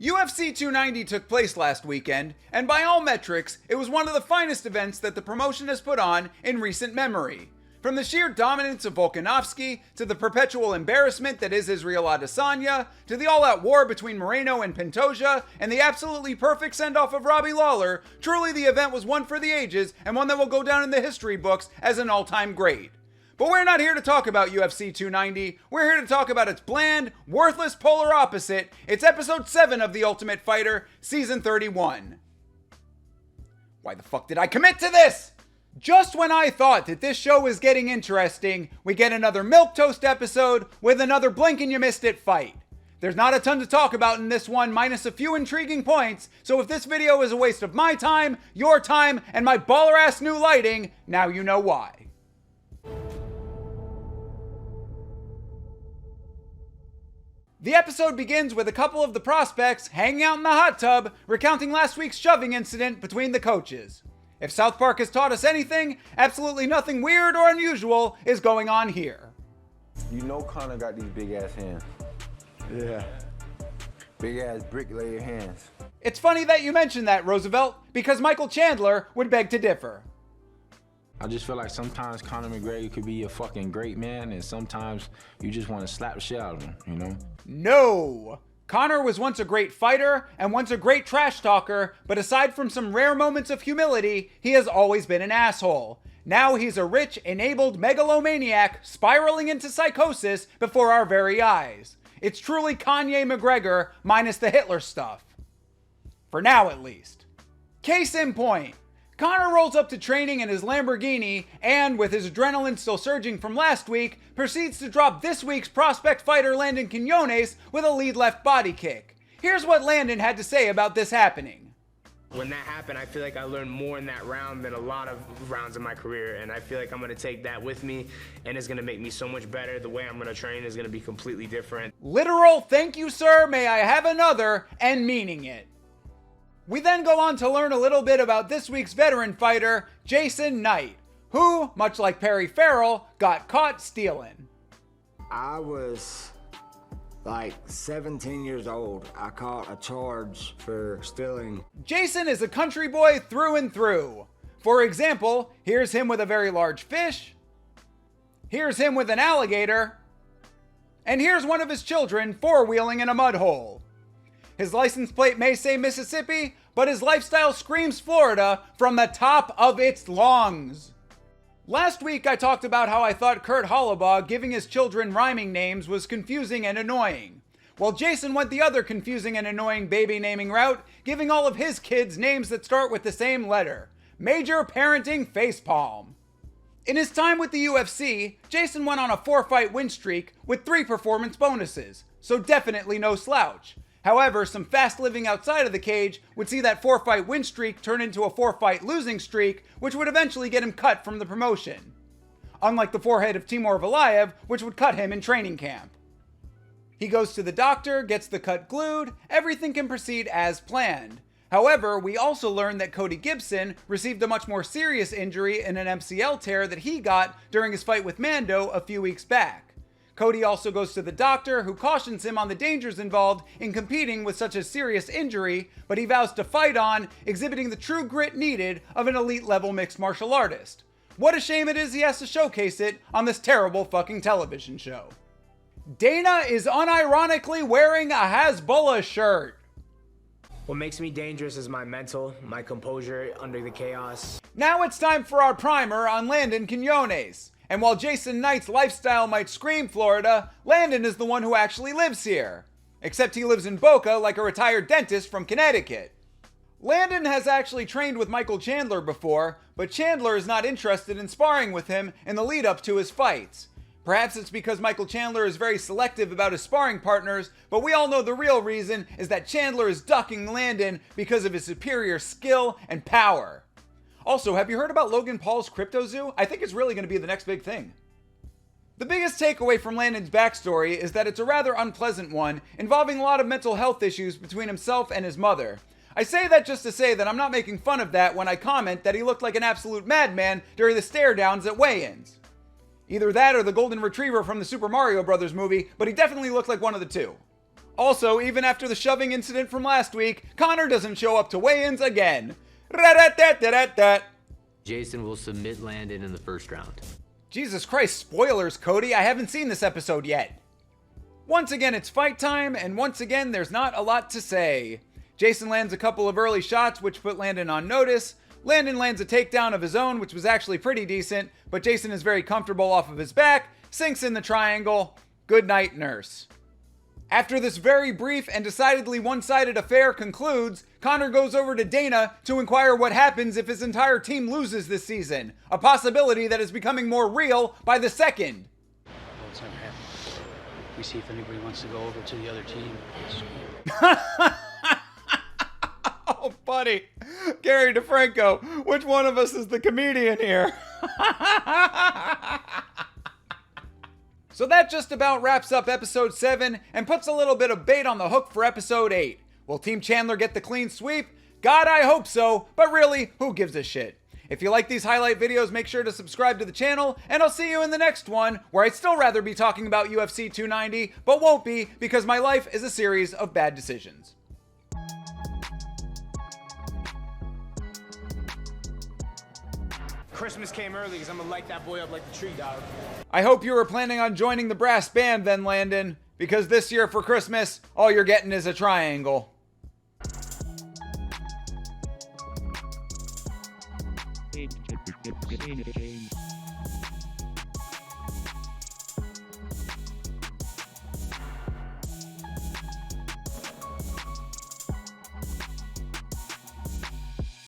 UFC 290 took place last weekend, and by all metrics, it was one of the finest events that the promotion has put on in recent memory. From the sheer dominance of Volkanovski, to the perpetual embarrassment that is Israel Adesanya, to the all-out war between Moreno and Pantoja, and the absolutely perfect send-off of Robbie Lawler, truly the event was one for the ages, and one that will go down in the history books as an all-time great. But we're not here to talk about UFC 290, we're here to talk about its bland, worthless polar opposite. It's episode 7 of The Ultimate Fighter, season 31. Why the fuck did I commit to this? Just when I thought that this show was getting interesting, we get another milquetoast episode with another blink and you missed it fight. There's not a ton to talk about in this one, minus a few intriguing points, so if this video is a waste of my time, your time, and my baller-ass new lighting, now you know why. The episode begins with a couple of the prospects hanging out in the hot tub, recounting last week's shoving incident between the coaches. If South Park has taught us anything, absolutely nothing weird or unusual is going on here. You know Connor got these big ass hands. Yeah. Big ass bricklayer hands. It's funny that you mentioned that, Roosevelt, because Michael Chandler would beg to differ. I just feel like sometimes Conor McGregor could be a fucking great man, and sometimes you just want to slap the shit out of him, you know? No! Conor was once a great fighter and once a great trash talker, but aside from some rare moments of humility, he has always been an asshole. Now he's a rich, enabled megalomaniac spiraling into psychosis before our very eyes. It's truly Kanye McGregor minus the Hitler stuff. For now, at least. Case in point. Conor rolls up to training in his Lamborghini and, with his adrenaline still surging from last week, proceeds to drop this week's prospect fighter Landon Quinones with a lead left body kick. Here's what Landon had to say about this happening. When that happened, I feel like I learned more in that round than a lot of rounds in my career, and I feel like I'm going to take that with me, and it's going to make me so much better. The way I'm going to train is going to be completely different. Literal, thank you sir, may I have another, and meaning it. We then go on to learn a little bit about this week's veteran fighter, Jason Knight, who, much like Perry Farrell, got caught stealing. I was like 17 years old. I caught a charge for stealing. Jason is a country boy through and through. For example, here's him with a very large fish. Here's him with an alligator. And here's one of his children four-wheeling in a mud hole. His license plate may say Mississippi, but his lifestyle screams Florida from the top of its lungs. Last week I talked about how I thought Kurt Hollabaugh giving his children rhyming names was confusing and annoying. Well, Jason went the other confusing and annoying baby naming route, giving all of his kids names that start with the same letter. Major parenting facepalm. In his time with the UFC, Jason went on a 4-fight win streak with 3 performance bonuses, so definitely no slouch. However, some fast living outside of the cage would see that 4-fight win streak turn into a 4-fight losing streak, which would eventually get him cut from the promotion. Unlike the forehead of Timur Valiev, which would cut him in training camp. He goes to the doctor, gets the cut glued, everything can proceed as planned. However, we also learned that Cody Gibson received a much more serious injury in an MCL tear that he got during his fight with Mando a few weeks back. Cody also goes to the doctor, who cautions him on the dangers involved in competing with such a serious injury, but he vows to fight on, exhibiting the true grit needed of an elite-level mixed martial artist. What a shame it is he has to showcase it on this terrible fucking television show. Dana is unironically wearing a Hezbollah shirt. What makes me dangerous is my mental, my composure under the chaos. Now it's time for our primer on Landon Quinones. And while Jason Knight's lifestyle might scream Florida, Landon is the one who actually lives here. Except he lives in Boca like a retired dentist from Connecticut. Landon has actually trained with Michael Chandler before, but Chandler is not interested in sparring with him in the lead up to his fights. Perhaps it's because Michael Chandler is very selective about his sparring partners, but we all know the real reason is that Chandler is ducking Landon because of his superior skill and power. Also, have you heard about Logan Paul's crypto zoo? I think it's really going to be the next big thing. The biggest takeaway from Landon's backstory is that it's a rather unpleasant one, involving a lot of mental health issues between himself and his mother. I say that just to say that I'm not making fun of that when I comment that he looked like an absolute madman during the stare downs at weigh-ins. Either that or the golden retriever from the Super Mario Bros. Movie, but he definitely looked like one of the two. Also, even after the shoving incident from last week, Connor doesn't show up to weigh-ins again. Ra-da-da-da-da-da. Jason will submit Landon in the first round. Jesus Christ, spoilers, Cody. I haven't seen this episode yet. Once again, it's fight time, and once again, there's not a lot to say. Jason lands a couple of early shots, which put Landon on notice. Landon lands a takedown of his own, which was actually pretty decent, but Jason is very comfortable off of his back, sinks in the triangle. Good night, nurse. After this very brief and decidedly one-sided affair concludes, Connor goes over to Dana to inquire what happens if his entire team loses this season, a possibility that is becoming more real by the second. Well, it's never happened. We see if anybody wants to go over to the other team. Oh, buddy. Gary DeFranco, which one of us is the comedian here? So that just about wraps up episode 7 and puts a little bit of bait on the hook for episode 8. Will Team Chandler get the clean sweep? God, I hope so, but really, who gives a shit? If you like these highlight videos, make sure to subscribe to the channel, and I'll see you in the next one, where I'd still rather be talking about UFC 290, but won't be because my life is a series of bad decisions. Christmas came early because I'm gonna light that boy up like the tree, dog. I hope you were planning on joining the brass band then, Landon, because this year for Christmas, all you're getting is a triangle.